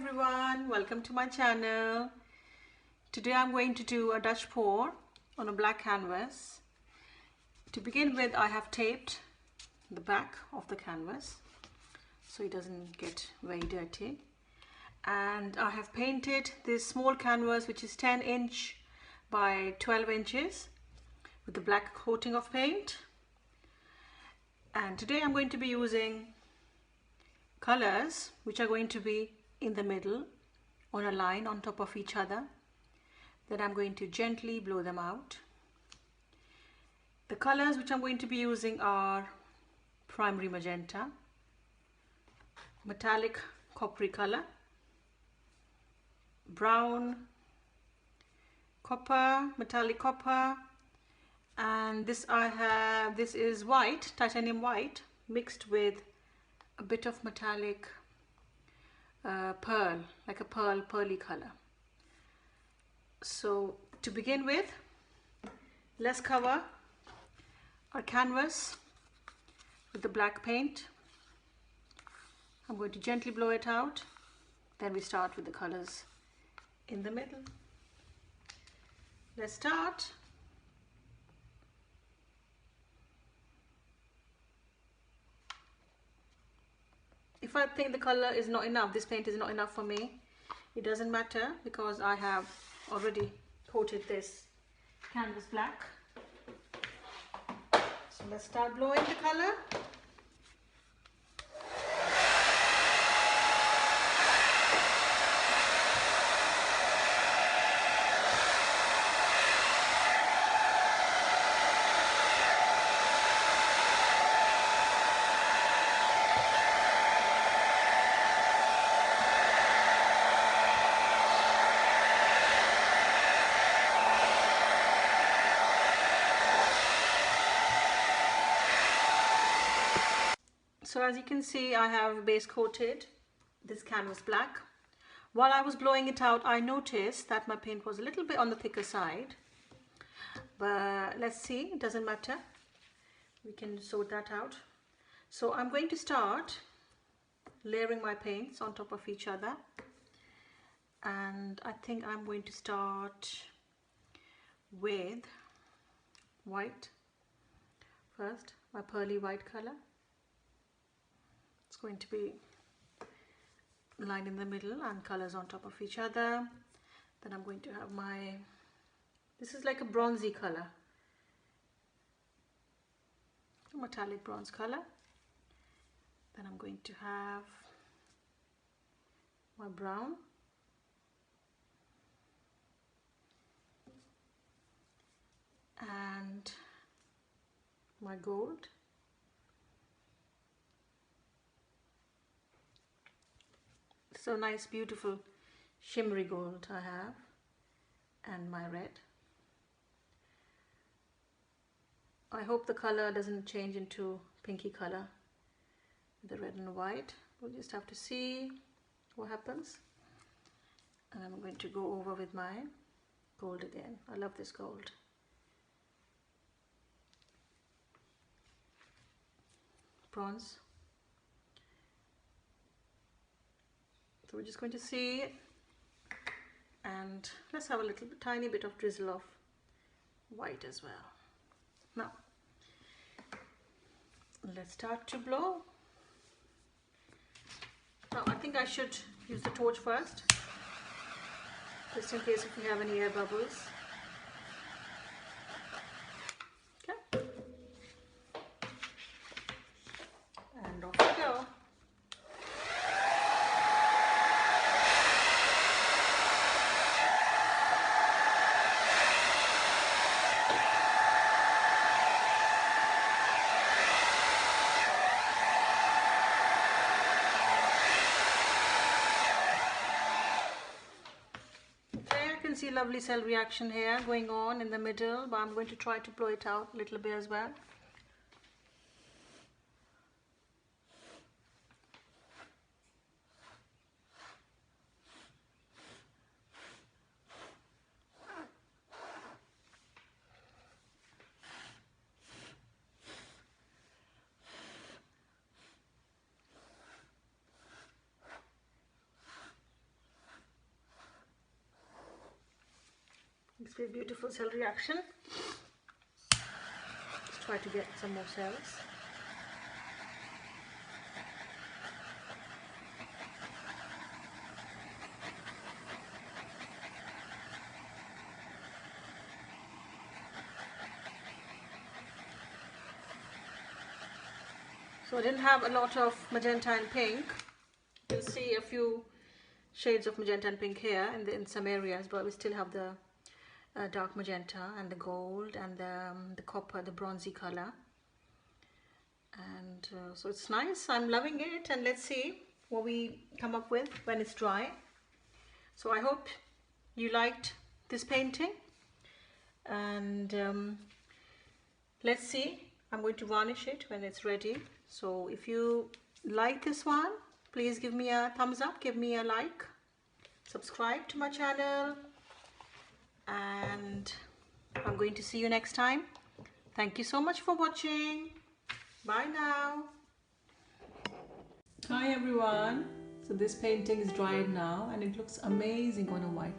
everyone, welcome to my channel. Today I'm going to do a Dutch pour on a black canvas. To begin with, I have taped the back of the canvas so it doesn't get very dirty, and I have painted this small canvas which is 10 inch by 12 inches with the black coating of paint. And today I'm going to be using colors which are going to be in the middle on a line on top of each other. Then I'm going to gently blow them out. The colors which I'm going to be using are primary magenta, metallic coppery color, brown, copper, metallic copper, and this is white, titanium white, mixed with a bit of metallic pearl, like a pearly color. So to begin with, let's cover our canvas with the black paint. I'm going to gently blow it out. Then we start with the colors in the middle. Let's start. If I think the color is not enough, this paint is not enough for me, it doesn't matter because I have already coated this canvas black. So let's start blowing the color. So as you can see, I have base coated this canvas black. While I was blowing it out, I noticed that my paint was a little bit on the thicker side. But let's see, it doesn't matter. We can sort that out. So I'm going to start layering my paints on top of each other. And I think I'm going to start with white first, my pearly white color. It's going to be line in the middle and colors on top of each other. Then I'm going to have this is like a bronzy color, a metallic bronze color. Then I'm going to have my brown, and my gold, so nice beautiful shimmery gold I have, and my red. I hope the color doesn't change into pinky color with the red and white. We'll just have to see what happens. And I'm going to go over with my gold again. I love this gold. Bronze. So we're just going to see it, and let's have a tiny bit of drizzle of white as well. Now let's start to blow. Now I think I should use the torch first, just in case if we have any air bubbles. Okay, and off we go. See lovely cell reaction here going on in the middle, but I'm going to try to blow it out a little bit as well. Must be a beautiful cell reaction. Let's try to get some more cells. So I didn't have a lot of magenta and pink. You'll see a few shades of magenta and pink here in some areas, but we still have the dark magenta and the gold and the copper, the bronzy color. And so it's nice. I'm loving it, and let's see what we come up with when it's dry. So I hope you liked this painting, and let's see. I'm going to varnish it when it's ready. So if you like this one, please give me a thumbs up, give me a like, subscribe to my channel, and I'm going to see you next time. Thank you so much for watching. Bye now. Hi everyone. So this painting is dried now and it looks amazing on a white